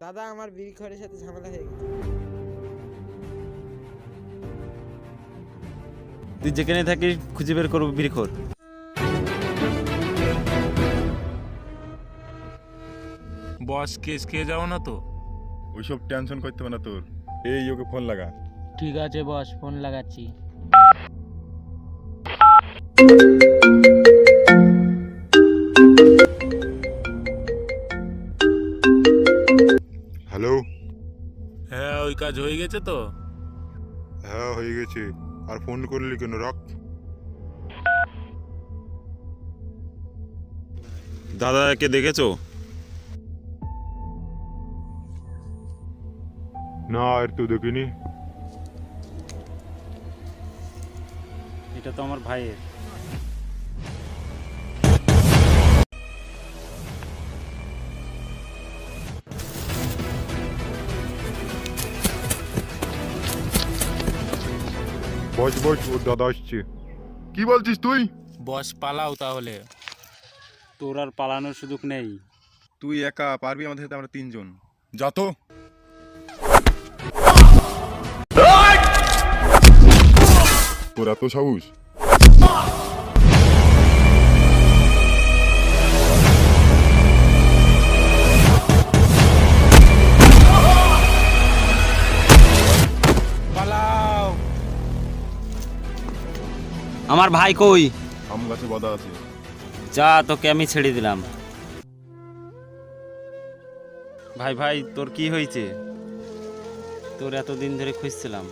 দাদা আমার বিড়িখোরের সাথে ঝামেলা হয়ে গেছে। তুই যেখানে থাকিস খুঁজে বের করবো বিড়িখোর। বস কেস খেয়ে যাও না তো? ওইসব টেনশন করতে হবে না তোর। এই ওকে ফোন লাগা। ঠিক আছে বস, ফোন লাগাচ্ছি। হ্যালো। হ্যাঁ, ওই কাজ হয়ে গেছে তো? হ্যাঁ হয়ে গেছে। আর ফোন করলি কেন? রাখ। দাদাকে দেখেছো? না আর তো দেখিনি। এটা তো আমার ভাইয়ের। বস বস, ওর দাদা আসছে। কি বলছিস তুই? বস পালাও তাহলে। তোর আর পালানোর সুযোগ নেই। তুই একা পারবি? আমাদের সাথে আমরা তিনজন। যা তো। তোর এত সাহস? পালাও। আমার ভাই কই? আম গাছে বাঁধা আছে। যা, তোকে আমি ছেড়ে দিলাম। ভাই ভাই, তোর কি হয়েছে? তোর এতদিন ধরে খুঁজছিলাম।